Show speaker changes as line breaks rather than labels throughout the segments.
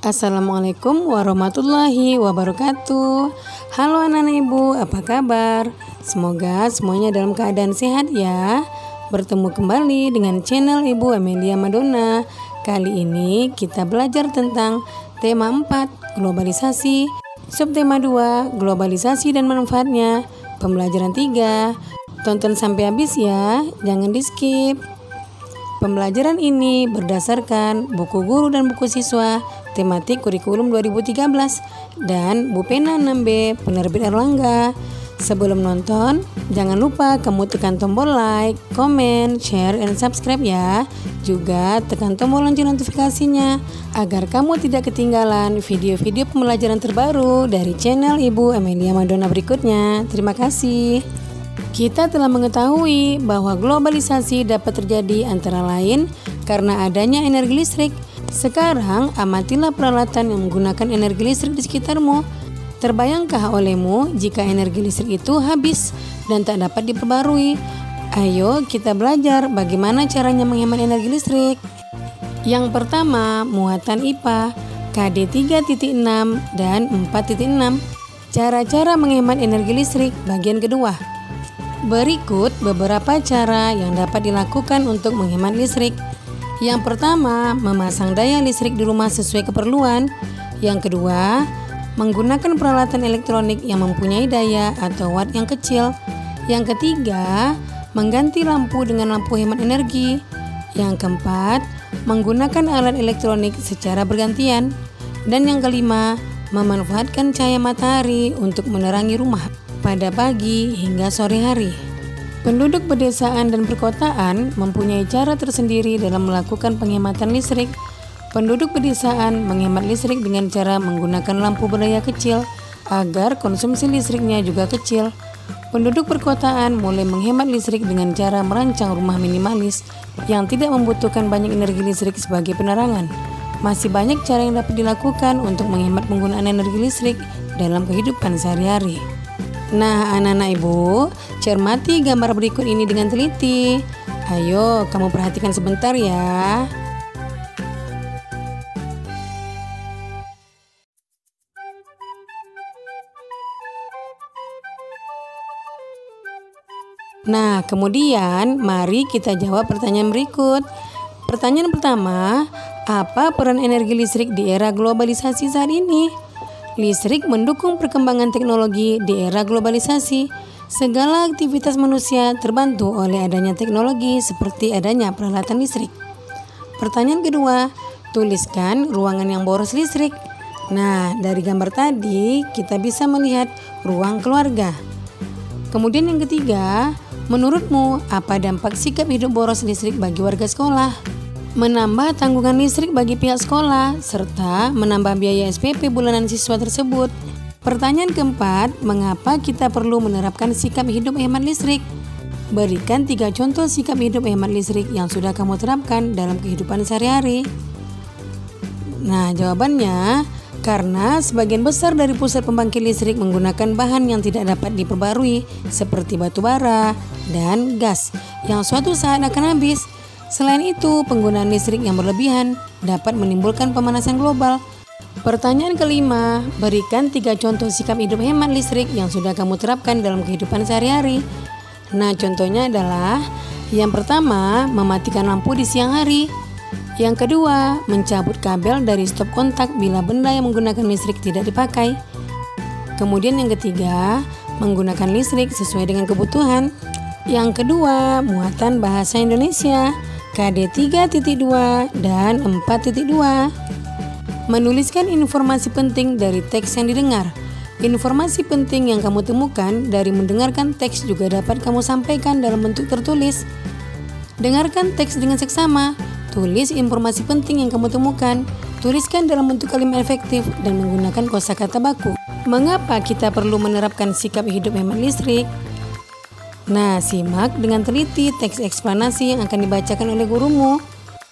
Assalamualaikum warahmatullahi wabarakatuh. Halo anak-anak ibu, apa kabar? Semoga semuanya dalam keadaan sehat ya. Bertemu kembali dengan channel Ibu Amelia Madonna. Kali ini kita belajar tentang tema 4, globalisasi. Subtema 2, globalisasi dan manfaatnya. Pembelajaran 3. Tonton sampai habis ya, jangan di skip. Pembelajaran ini berdasarkan buku guru dan buku siswa tematik kurikulum 2013 dan Bu Pena 6B penerbit Erlangga. Sebelum nonton, jangan lupa kamu tekan tombol like, comment, share, dan subscribe ya. Juga tekan tombol lonceng notifikasinya agar kamu tidak ketinggalan video-video pembelajaran terbaru dari channel Ibu Amelia Madonna berikutnya. Terima kasih. Kita telah mengetahui bahwa globalisasi dapat terjadi antara lain karena adanya energi listrik. Sekarang amatilah peralatan yang menggunakan energi listrik di sekitarmu. Terbayangkah olehmu jika energi listrik itu habis dan tak dapat diperbarui? Ayo kita belajar bagaimana caranya menghemat energi listrik. Yang pertama, muatan IPA KD 3.6 dan 4.6. Cara-cara menghemat energi listrik bagian kedua. Berikut beberapa cara yang dapat dilakukan untuk menghemat listrik. Yang pertama, memasang daya listrik di rumah sesuai keperluan. Yang kedua, menggunakan peralatan elektronik yang mempunyai daya atau watt yang kecil. Yang ketiga, mengganti lampu dengan lampu hemat energi. Yang keempat, menggunakan alat elektronik secara bergantian. Dan yang kelima, memanfaatkan cahaya matahari untuk menerangi rumah pada pagi hingga sore hari. Penduduk pedesaan dan perkotaan mempunyai cara tersendiri dalam melakukan penghematan listrik. Penduduk pedesaan menghemat listrik dengan cara menggunakan lampu berdaya kecil agar konsumsi listriknya juga kecil. Penduduk perkotaan mulai menghemat listrik dengan cara merancang rumah minimalis yang tidak membutuhkan banyak energi listrik sebagai penerangan. Masih banyak cara yang dapat dilakukan untuk menghemat penggunaan energi listrik dalam kehidupan sehari-hari. Nah, anak-anak ibu, cermati gambar berikut ini dengan teliti. Ayo, kamu perhatikan sebentar ya. Nah, kemudian mari kita jawab pertanyaan berikut. Pertanyaan pertama, apa peran energi listrik di era globalisasi saat ini? Listrik mendukung perkembangan teknologi di era globalisasi. Segala aktivitas manusia terbantu oleh adanya teknologi seperti adanya peralatan listrik. Pertanyaan kedua, tuliskan ruangan yang boros listrik. Nah, dari gambar tadi kita bisa melihat ruang keluarga. Kemudian yang ketiga, menurutmu apa dampak sikap hidup boros listrik bagi warga sekolah? Menambah tanggungan listrik bagi pihak sekolah, serta menambah biaya SPP bulanan siswa tersebut. Pertanyaan keempat, mengapa kita perlu menerapkan sikap hidup hemat listrik? Berikan 3 contoh sikap hidup hemat listrik yang sudah kamu terapkan dalam kehidupan sehari-hari. Nah, jawabannya, karena sebagian besar dari pusat pembangkit listrik menggunakan bahan yang tidak dapat diperbarui, seperti batu bara dan gas, yang suatu saat akan habis. Selain itu, penggunaan listrik yang berlebihan dapat menimbulkan pemanasan global. Pertanyaan kelima, berikan 3 contoh sikap hidup hemat listrik yang sudah kamu terapkan dalam kehidupan sehari-hari. Nah, contohnya adalah yang pertama, mematikan lampu di siang hari. Yang kedua, mencabut kabel dari stop kontak bila benda yang menggunakan listrik tidak dipakai. Kemudian yang ketiga, menggunakan listrik sesuai dengan kebutuhan. Yang kedua, muatan bahasa Indonesia KD 3.2 dan 4.2. Menuliskan informasi penting dari teks yang didengar. Informasi penting yang kamu temukan dari mendengarkan teks juga dapat kamu sampaikan dalam bentuk tertulis. Dengarkan teks dengan seksama. Tulis informasi penting yang kamu temukan. Tuliskan dalam bentuk kalimat efektif dan menggunakan kosakata baku. Mengapa kita perlu menerapkan sikap hidup hemat listrik? Nah, simak dengan teliti teks eksplanasi yang akan dibacakan oleh gurumu.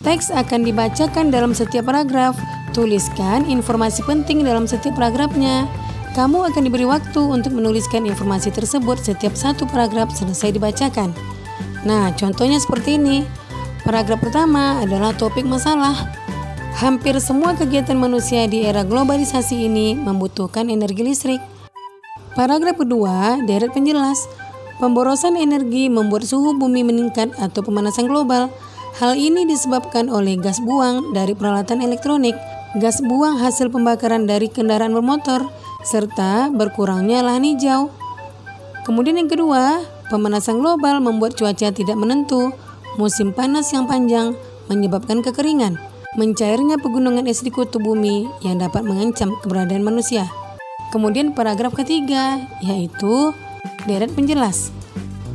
Teks akan dibacakan dalam setiap paragraf. Tuliskan informasi penting dalam setiap paragrafnya. Kamu akan diberi waktu untuk menuliskan informasi tersebut setiap satu paragraf selesai dibacakan. Nah, contohnya seperti ini. Paragraf pertama adalah topik masalah. Hampir semua kegiatan manusia di era globalisasi ini membutuhkan energi listrik. Paragraf kedua, deret penjelas. Pemborosan energi membuat suhu bumi meningkat atau pemanasan global. Hal ini disebabkan oleh gas buang dari peralatan elektronik, gas buang hasil pembakaran dari kendaraan bermotor, serta berkurangnya lahan hijau. Kemudian yang kedua, pemanasan global membuat cuaca tidak menentu. Musim panas yang panjang menyebabkan kekeringan, mencairnya pegunungan es di kutub bumi yang dapat mengancam keberadaan manusia. Kemudian paragraf ketiga, yaitu deret penjelas.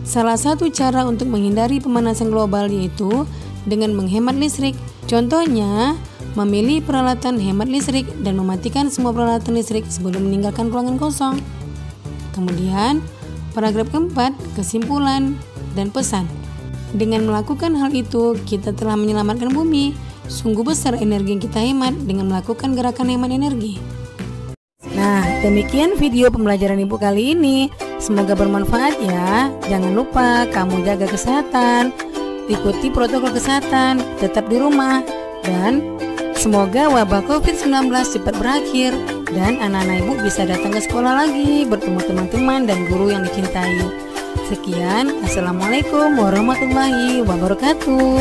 Salah satu cara untuk menghindari pemanasan global yaitu dengan menghemat listrik. Contohnya, memilih peralatan hemat listrik dan mematikan semua peralatan listrik sebelum meninggalkan ruangan kosong. Kemudian, paragraf keempat, kesimpulan dan pesan. Dengan melakukan hal itu, kita telah menyelamatkan bumi. Sungguh besar energi yang kita hemat dengan melakukan gerakan hemat energi. Nah, demikian video pembelajaran Ibu kali ini. Semoga bermanfaat ya. Jangan lupa kamu jaga kesehatan, ikuti protokol kesehatan, tetap di rumah, dan semoga wabah COVID-19 cepat berakhir dan anak-anak Ibu bisa datang ke sekolah lagi, bertemu teman-teman dan guru yang dicintai. Sekian, Assalamualaikum warahmatullahi wabarakatuh.